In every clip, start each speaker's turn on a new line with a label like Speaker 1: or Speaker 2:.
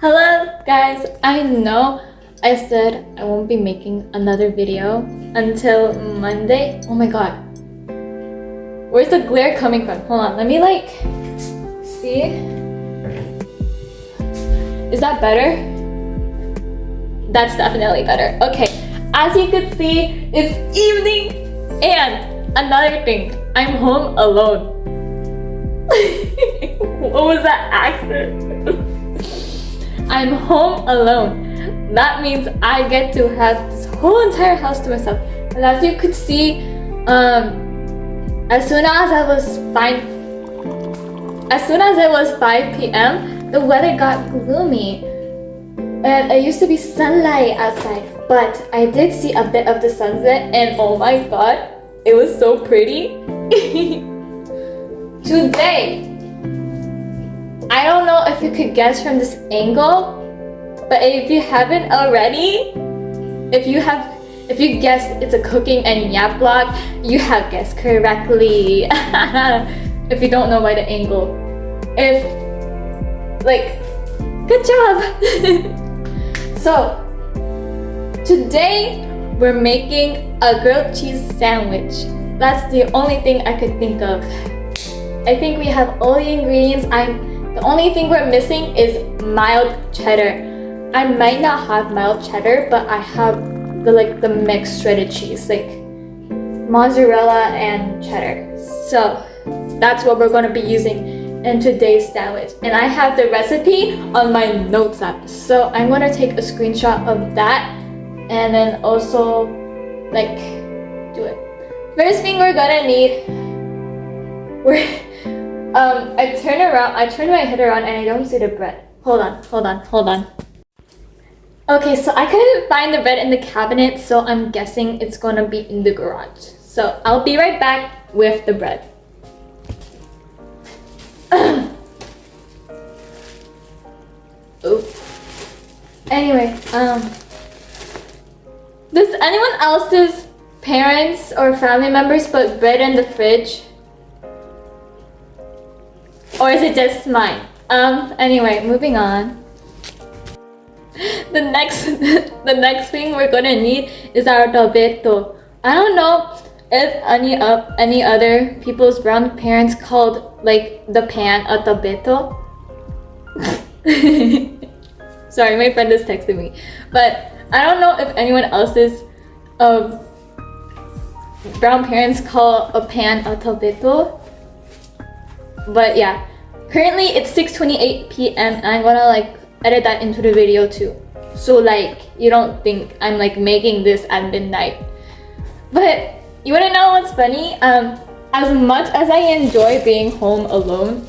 Speaker 1: Hello guys, I know I said I won't be making another video until Monday. Oh my god. Where's the glare coming from? Hold on, let me see. Is that better? That's definitely better. Okay, as you can see, it's evening and another thing, I'm home alone. What was that accent? I'm home alone. That means I get to have this whole entire house to myself. And as you could see, as soon as it was 5 p.m., the weather got gloomy. And it used to be sunlight outside, but I did see a bit of the sunset, and oh my god, it was so pretty. Today, I don't know if you could guess from this angle, but if you haven't already, if you guessed it's a cooking and yap vlog, you have guessed correctly. If you don't know by the angle, good job. So today we're making a grilled cheese sandwich. That's the only thing I could think of. I think we have all the ingredients. The only thing we're missing is mild cheddar. I might not have mild cheddar, but I have the mixed shredded cheese, like mozzarella and cheddar. So that's what we're going to be using in today's sandwich. And I have the recipe on my notes app. So I'm going to take a screenshot of that and then also do it. First thing we're going to need, I turned my head around and I don't see the bread. Hold on. Okay, so I couldn't find the bread in the cabinet, so I'm guessing it's gonna be in the garage. So I'll be right back with the bread. Oops. Anyway, does anyone else's parents or family members put bread in the fridge? Or is it just mine? Anyway, moving on. The next thing we're gonna need is our tabeto. I don't know if any other people's grandparents called the pan a tabeto. Sorry, my friend just texted me. But I don't know if anyone else's grandparents call a pan a tabeto. But yeah, currently it's 6:28 p.m. and I'm gonna edit that into the video too. So you don't think I'm making this at midnight. But you wanna know what's funny? As much as I enjoy being home alone,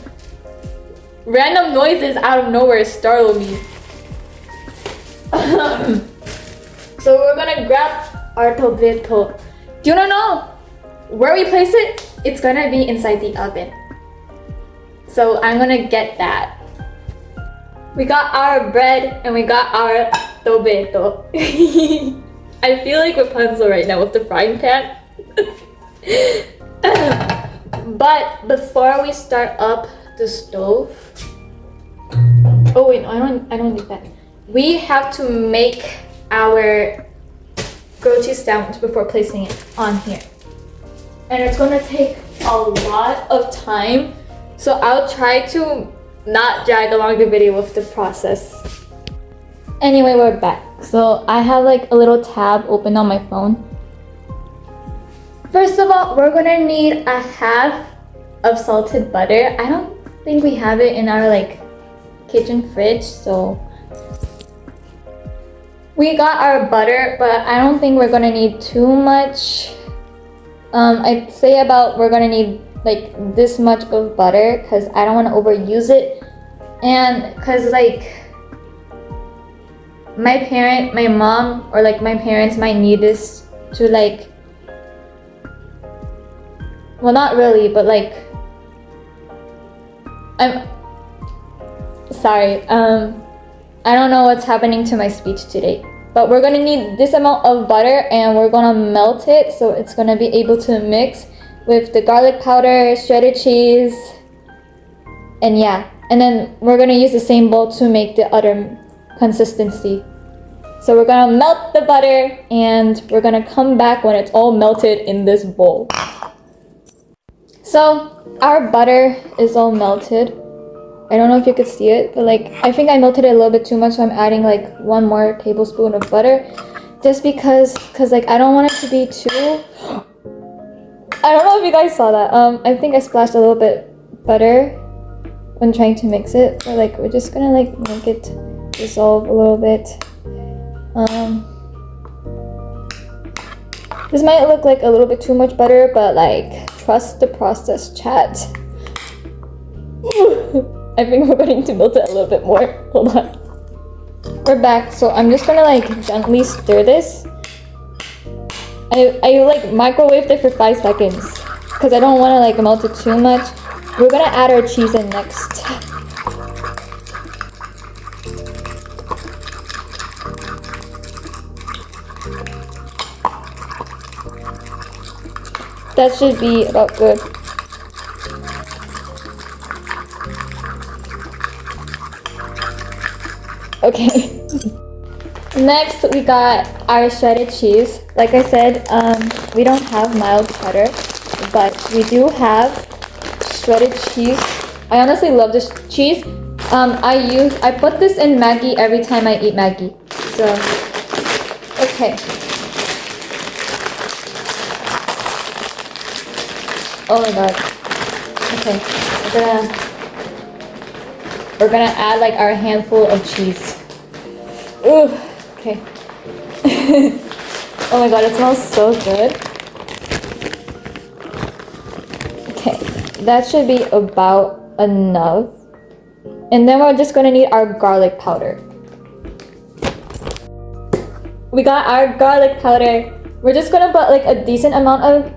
Speaker 1: random noises out of nowhere startle me. So we're gonna grab our tabeto. Do you wanna know where we place it? It's gonna be inside the oven. So I'm gonna get that. We got our bread and we got our tabeto. I feel like Rapunzel right now with the frying pan. But before we start up the stove, oh wait, no, I don't need that. We have to make our grilled cheese sandwich before placing it on here, and it's gonna take a lot of time. So I'll try to not drag along the video with the process. Anyway, we're back. So I have a little tab open on my phone. First of all, we're gonna need a half of salted butter. I don't think we have it in our kitchen fridge, so we got our butter, but I don't think we're gonna need too much. I'd say we're gonna need this much of butter because I don't want to overuse it, and because my mom or my parents might need this to well, not really, but I'm sorry, I don't know what's happening to my speech today, but we're gonna need this amount of butter and we're gonna melt it so it's gonna be able to mix with the garlic powder, shredded cheese, And yeah, and then we're gonna use the same bowl to make the other consistency. So we're gonna melt the butter and we're gonna come back when it's all melted in this bowl. So our butter is all melted. I don't know if you could see it, but like I think I melted it a little bit too much, so I'm adding like 1 more tablespoon of butter. Just because like I don't want it to be too... I don't know if you guys saw that. I think I splashed a little bit butter when trying to mix it. But like we're just gonna like make it dissolve a little bit. This might look like a little bit too much butter, but like trust the process, chat. I think we're going to melt it a little bit more. Hold on. We're back, so I'm just gonna like gently stir this. I like microwaved it for 5 seconds because I don't want to like melt it too much. We're gonna add our cheese in next. That should be about good. Okay. Next, we got our shredded cheese. Like I said, we don't have mild cheddar, but we do have shredded cheese. I honestly love this cheese. I put this in Maggi every time I eat Maggi. So, okay. Oh my god. Okay, we're gonna add like our handful of cheese. Ooh, okay. Oh my god, it smells so good. Okay, that should be about enough. And then we're just gonna need our garlic powder. We got our garlic powder. We're just gonna put like a decent amount of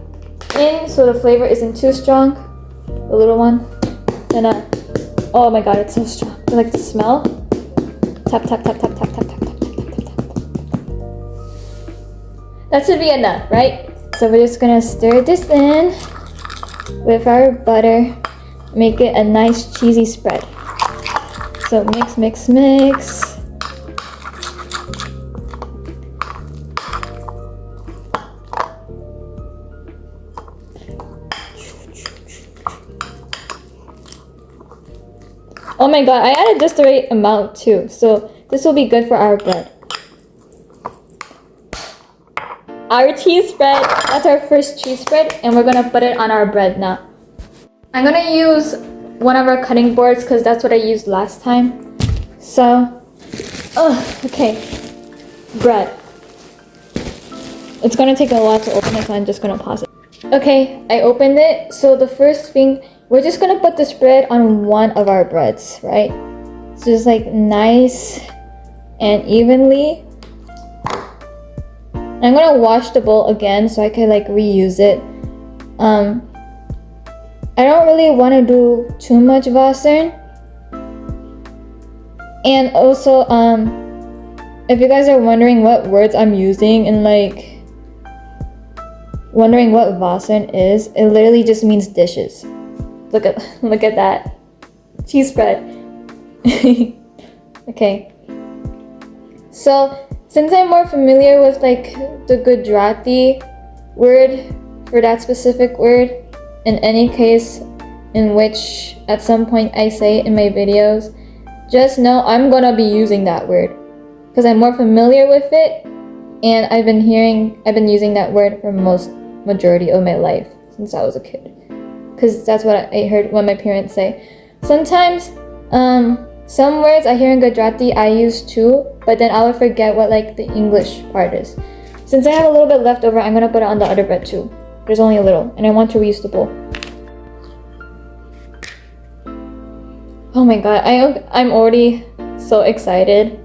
Speaker 1: in so the flavor isn't too strong. A little one. And oh my god, it's so strong. I like the smell. Tap, tap, tap, tap, tap, tap, tap, tap, tap, tap, tap. That should be enough, right? So we're just gonna stir this in with our butter. Make it a nice cheesy spread. So mix, mix, mix. Oh my god, I added just the right amount too, so this will be good for our bread. Our cheese spread, that's our first cheese spread, and we're gonna put it on our bread now. I'm gonna use one of our cutting boards because that's what I used last time. So, okay, bread. It's gonna take a while to open it, so I'm just gonna pause it. Okay, I opened it. So the first thing, we're just gonna put the spread on one of our breads, right? So just like nice and evenly. I'm gonna wash the bowl again so I can like reuse it. I don't really want to do too much Vasen. And also, if you guys are wondering what words I'm using and like wondering what Vasen is, it literally just means dishes. Look at that cheese spread. Okay. So since I'm more familiar with like the Gujarati word for that specific word, in any case in which at some point I say it in my videos, just know I'm gonna be using that word because I'm more familiar with it, and I've been using that word for majority of my life since I was a kid. Because that's what I heard my parents say. Sometimes, some words I hear in Gujarati I use too, but then I would forget what like the English part is. Since I have a little bit left over, I'm gonna put it on the other bread too. There's only a little, and I want to reuse the bowl. Oh my god, I'm already so excited.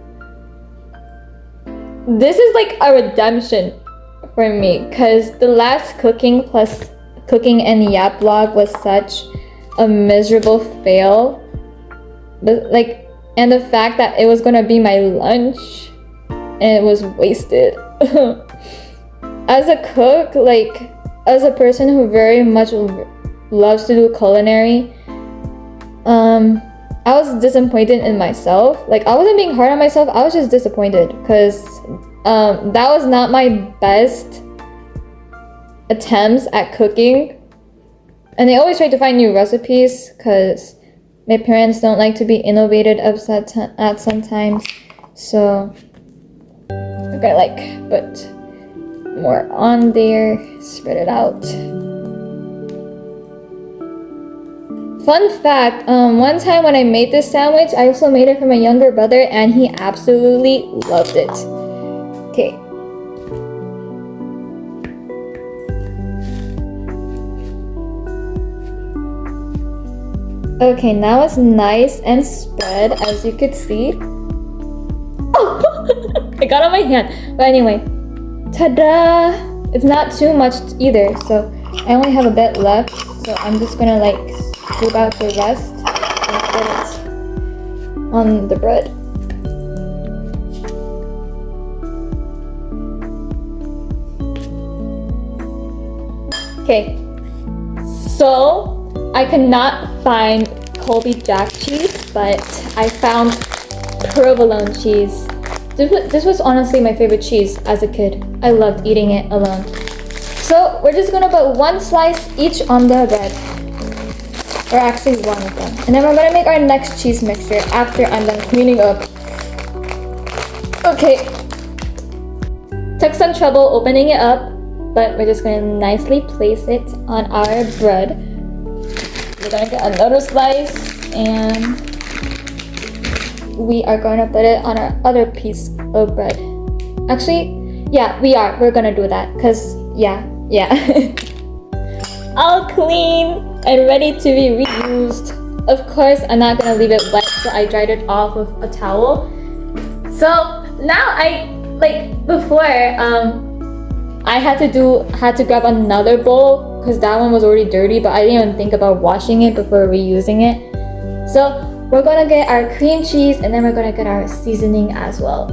Speaker 1: This is like a redemption for me, because the last cooking and Yap vlog was such a miserable fail. But like, and the fact that it was gonna be my lunch and it was wasted. As a cook, like as a person who very much loves to do culinary, I was disappointed in myself. Like, I wasn't being hard on myself, I was just disappointed because that was not my best attempts at cooking. And I always try to find new recipes because my parents don't like to be innovative at sometimes. So I'm gonna like put more on there, spread it out. Fun fact, one time when I made this sandwich, I also made it for my younger brother and he absolutely loved it. Okay. Okay, now it's nice and spread, as you could see. Oh, I got on my hand. But anyway, ta-da! It's not too much either, so I only have a bit left. So I'm just gonna like scoop out the rest and put it on the bread. Okay, so I could not find Colby Jack cheese, but I found provolone cheese. This was honestly my favorite cheese as a kid. I loved eating it alone. So we're just gonna put one slice each on the bread. Or actually one of them. And then we're gonna make our next cheese mixture after I'm done cleaning up. Okay. Took some trouble opening it up, but we're just gonna nicely place it on our bread. We're gonna get another slice and we are gonna put it on our other piece of bread. Actually, yeah, we're gonna do that because yeah. All clean and ready to be reused. Of course, I'm not gonna leave it wet, so I dried it off with a towel. So now before, I had to grab another bowl because that one was already dirty, but I didn't even think about washing it before reusing it. So we're gonna get our cream cheese and then we're gonna get our seasoning as well.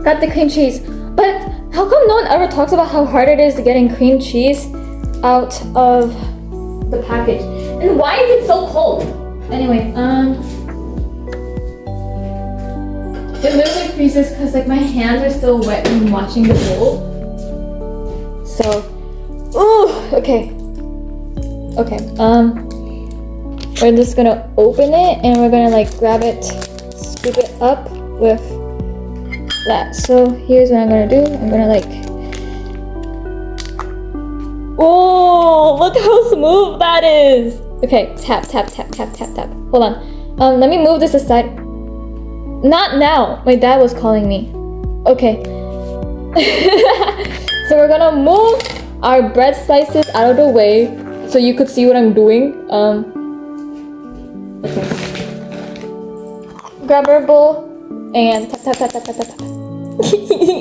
Speaker 1: Got the cream cheese, but how come no one ever talks about how hard it is to getting cream cheese out of the package? And why is it so cold? Anyway, it literally freezes because like my hands are still wet from washing the bowl. So, ooh, okay. We're just gonna open it and we're gonna like grab it, scoop it up with that. So here's what I'm gonna do. I'm gonna like, oh, look how smooth that is. Okay, tap. Hold on. Let me move this aside. Not now. My dad was calling me. Okay. So we're gonna move our bread slices out of the way so you could see what I'm doing. Okay. Grab our bowl and tap.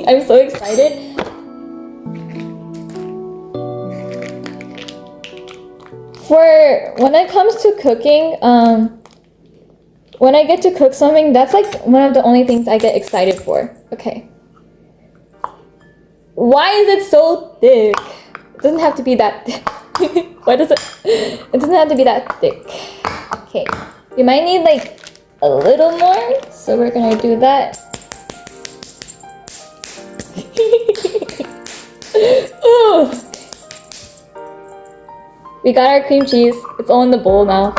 Speaker 1: I'm so excited. For when it comes to cooking, when I get to cook something, that's like one of the only things I get excited for. Okay. Why is it so thick? It doesn't have to be that thick. Why does it? It doesn't have to be that thick. Okay. We might need like a little more, so we're gonna do that. Ooh. We got our cream cheese. It's all in the bowl now.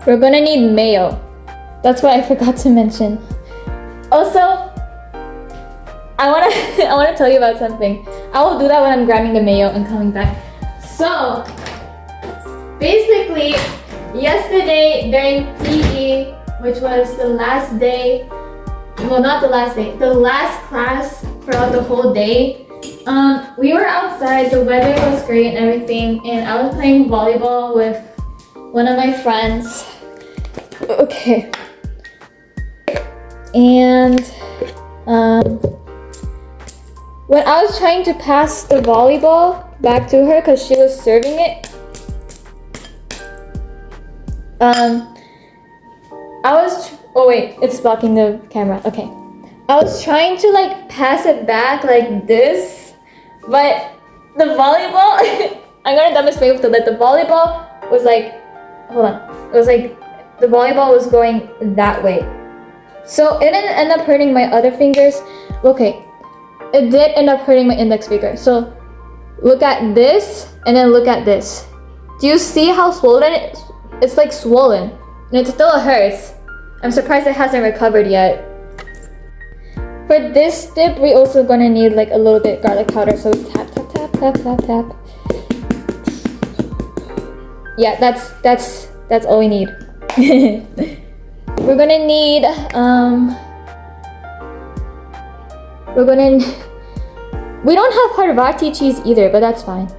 Speaker 1: We're gonna need mayo. That's what I forgot to mention. Also, I wanna tell you about something. I will do that when I'm grabbing the mayo and coming back. So, basically, yesterday during PE, which was the last day, well, not the last day, the last class throughout the whole day, we were outside, the weather was great and everything, and I was playing volleyball with one of my friends. Okay. And, when I was trying to pass the volleyball back to her because she was serving it, oh wait, it's blocking the camera. Okay. I was trying to like pass it back like this, but the volleyball, I'm gonna demonstrate with the volleyball was like, hold on, it was like the volleyball was going that way. So it didn't end up hurting my other fingers. Okay, it did end up hurting my index finger. So look at this and then look at this. Do you see how swollen it is? It's like swollen and it still hurts. I'm surprised it hasn't recovered yet. For this dip, we also gonna need like a little bit garlic powder. So tap, tap, tap, tap, tap, tap. Yeah, that's all we need. We're gonna need we don't have Harvati cheese either, but that's fine.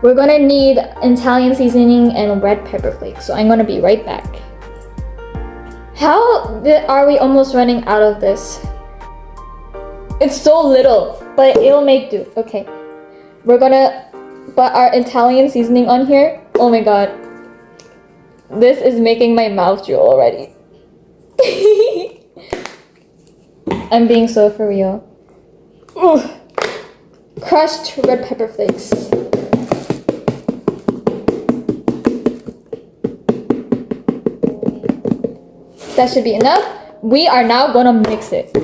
Speaker 1: We're gonna need Italian seasoning and red pepper flakes. So I'm gonna be right back. Are we almost running out of this? It's so little, but it'll make do. Okay. We're gonna put our Italian seasoning on here. Oh my god. This is making my mouth drool already. I'm being so for real. Ooh. Crushed red pepper flakes. That should be enough. We are now gonna mix it.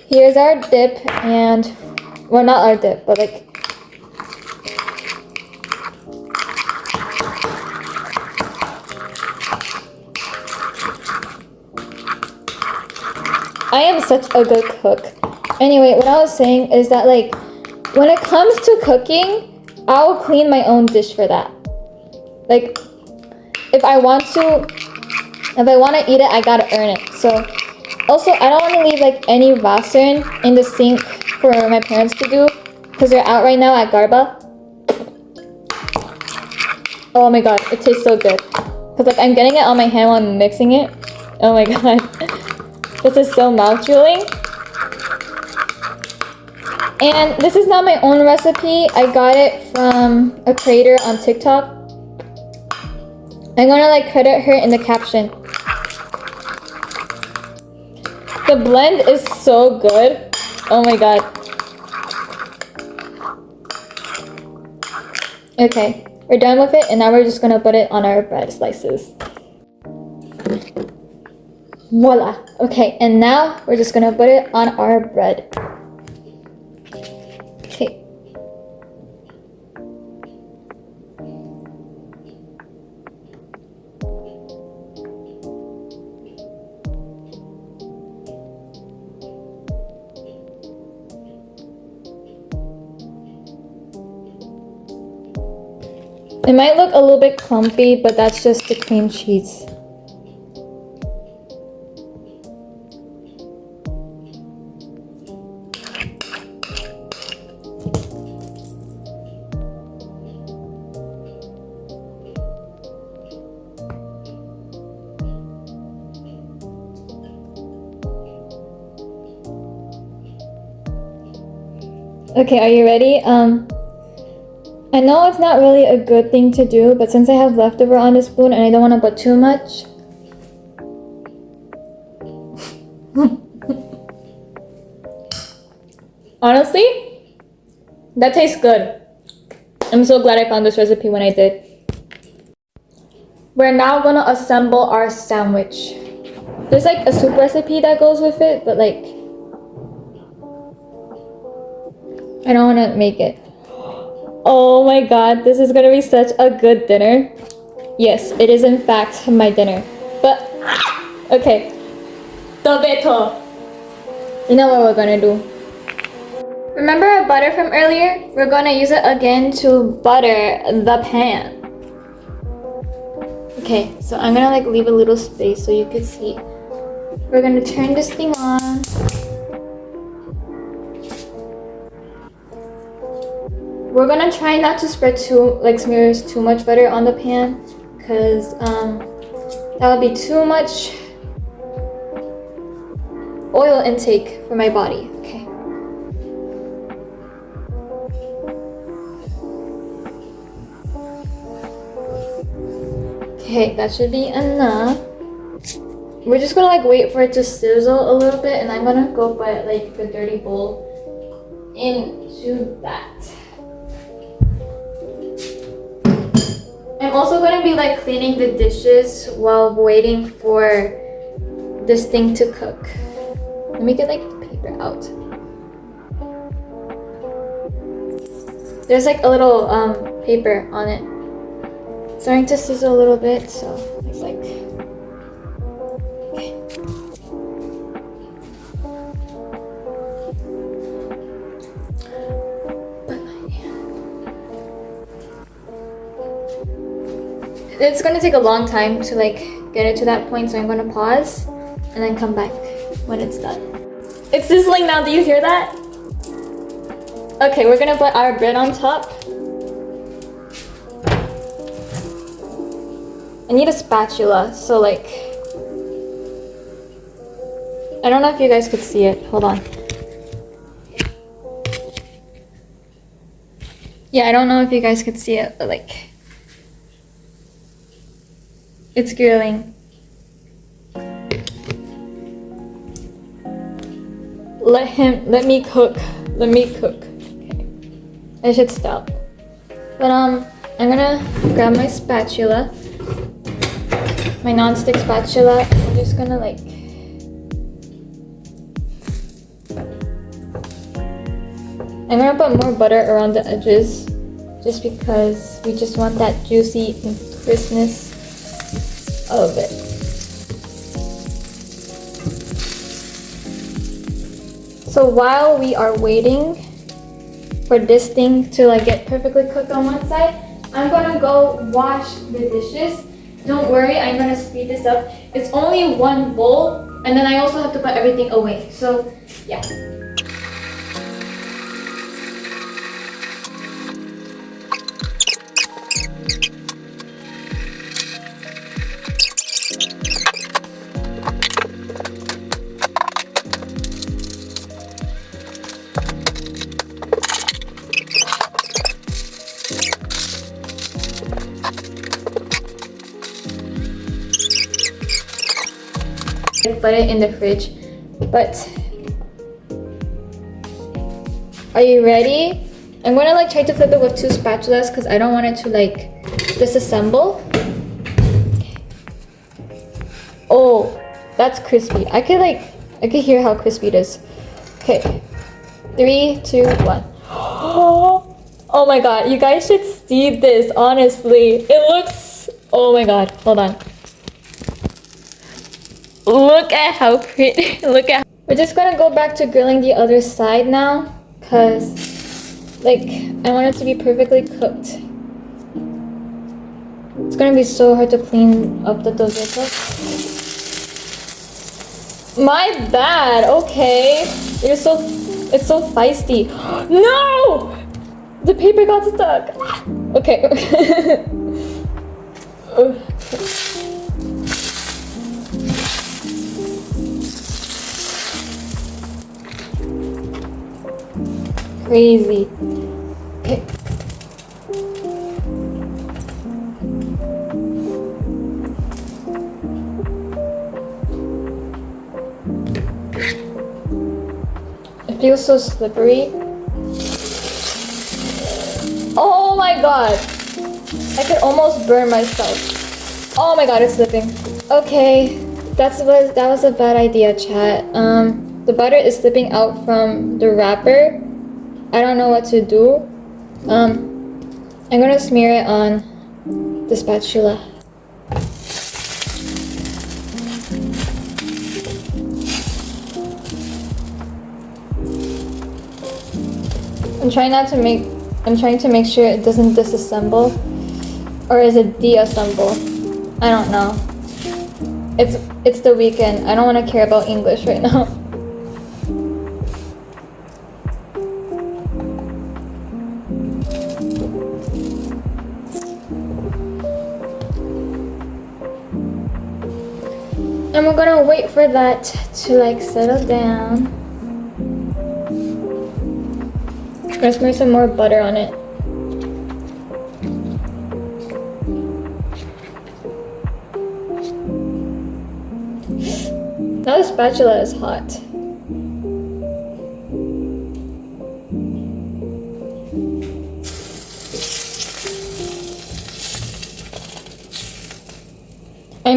Speaker 1: Here's our dip and, well, not our dip, but like, I am such a good cook. Anyway, what I was saying is that like, when it comes to cooking, I'll clean my own dish for that. Like, if I want to eat it, I gotta earn it. So, also, I don't want to leave like any vasen in the sink for my parents to do, because they're out right now at Garba. Oh my god, it tastes so good. Because like I'm getting it on my hand while I'm mixing it. Oh my god. This is so mouth drooling. And this is not my own recipe. I got it from a creator on TikTok. I'm gonna like credit her in the caption. The blend is so good. Oh my god. Okay, we're done with it and now we're just gonna put it on our bread slices. Voila. Okay, and now we're just gonna put it on our bread. Okay. It might look a little bit clumpy, but that's just the cream cheese. Okay, are you ready? I know it's not really a good thing to do, but since I have leftover on the spoon and I don't want to put too much. Honestly, that tastes good. I'm so glad I found this recipe when I did. We're now gonna assemble our sandwich. There's like a soup recipe that goes with it, but like, I don't want to make it. Oh my god, this is gonna be such a good dinner. Yes, it is in fact my dinner. But, okay. The beto. You know what we're gonna do. Remember our butter from earlier? We're gonna use it again to butter the pan. Okay, so I'm gonna like leave a little space so you can see. We're gonna turn this thing on. We're gonna try not to spread smear too much butter on the pan, because that would be too much oil intake for my body. Okay. Okay, that should be enough. We're just gonna like wait for it to sizzle a little bit, and I'm gonna go put like the dirty bowl into do that. I'm also gonna be like cleaning the dishes while waiting for this thing to cook. Let me get like the paper out. There's like a little paper on it. It's starting to sizzle a little bit, so it's like okay. It's gonna take a long time to like get it to that point, so I'm gonna pause and then come back when it's done. It's sizzling now, do you hear that? Okay, we're gonna put our bread on top. I need a spatula, so like, I don't know if you guys could see it, hold on. Yeah, I don't know if you guys could see it, but like, it's grilling. Let me cook. Okay. I should stop. But I'm gonna grab my spatula, my non-stick spatula, and I'm just gonna like I'm gonna put more butter around the edges just because we just want that juicy and crispness of it. So while we are waiting for this thing to like get perfectly cooked on one side, I'm gonna go wash the dishes. Don't worry, I'm gonna speed this up. It's only one bowl, and then I also have to put everything away. So yeah. Put it in the fridge, but are you ready? I'm gonna like try to flip it with two spatulas because I don't want it to like disassemble. Oh, that's crispy. I could hear how crispy it is. Okay, 3, 2, 1. Oh my god, you guys should see this, honestly. It looks, oh my god, hold on. Look at how pretty, look at. We're just gonna go back to grilling the other side now, cause like, I want it to be perfectly cooked. It's gonna be so hard to clean up the tortillas. My bad, okay. It's so feisty. No! The paper got stuck. Okay. Crazy. Okay. It feels so slippery. Oh my god. I could almost burn myself. Oh my god, it's slipping. Okay, that was a bad idea, chat. The butter is slipping out from the wrapper. I don't know what to do. I'm gonna smear it on the spatula. I'm trying to make sure it doesn't disassemble, or is it deassemble? I don't know. It's the weekend. I don't want to care about English right now. And we're gonna wait for that to like settle down. I'm gonna smear some more butter on it. Now the spatula is hot.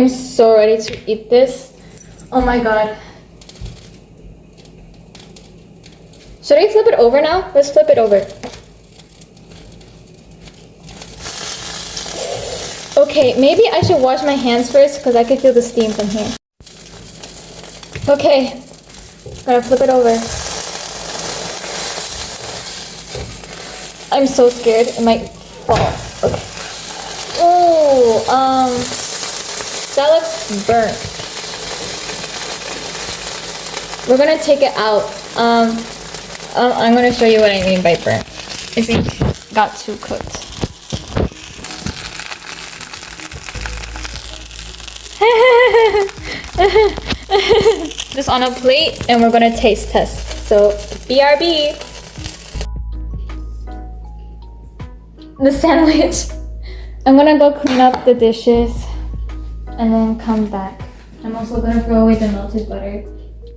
Speaker 1: I'm so ready to eat this. Oh my god. Should I flip it over now? Let's flip it over. Okay, maybe I should wash my hands first because I can feel the steam from here. Okay, gotta flip it over. I'm so scared it might fall. Okay. Oh, that looks burnt. We're gonna take it out. I'm gonna show you what I mean by burnt. I think it got too cooked. Just on a plate, and we're gonna taste test. So, BRB. The sandwich. I'm gonna go clean up the dishes and then come back. I'm also gonna throw away the melted butter.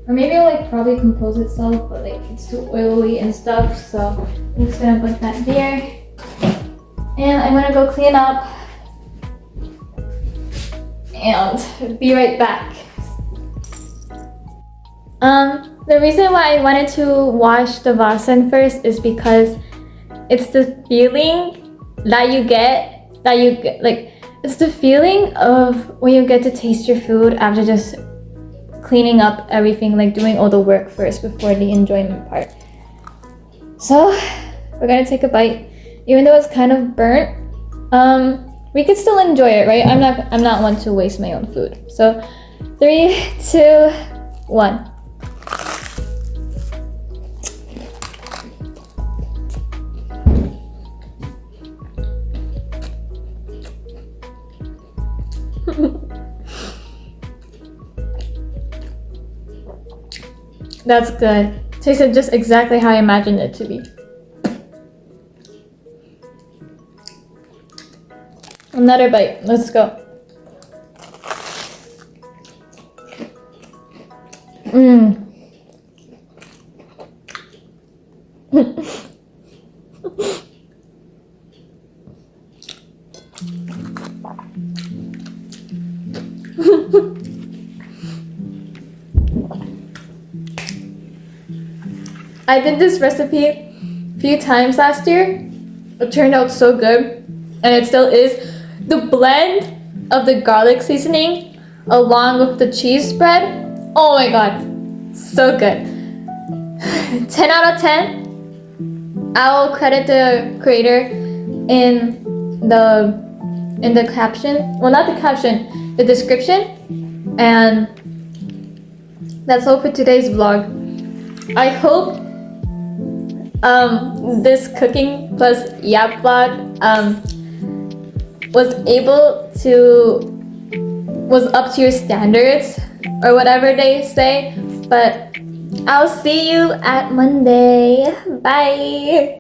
Speaker 1: Or maybe it'll like probably compose itself, but like it's too oily and stuff, so I'm just gonna put that there. And I'm gonna go clean up and be right back. The reason why I wanted to wash the vasen first is because it's the feeling that you get, like, it's the feeling of when you get to taste your food after just cleaning up everything, like doing all the work first before the enjoyment part. So we're gonna take a bite. Even though it's kind of burnt, we could still enjoy it, right? I'm not one to waste my own food. So 3, 2, 1. That's good. Tasted just exactly how I imagined it to be. Another bite. Let's go. I did this recipe a few times last year. It turned out so good, and it still is. The blend of the garlic seasoning along with the cheese spread, oh my god, so good. 10 out of 10. I'll credit the creator in the caption. Well, not the caption, the description. And that's all for today's vlog. I hope this cooking plus yap vlog was up to your standards or whatever they say. But I'll see you at Monday. Bye.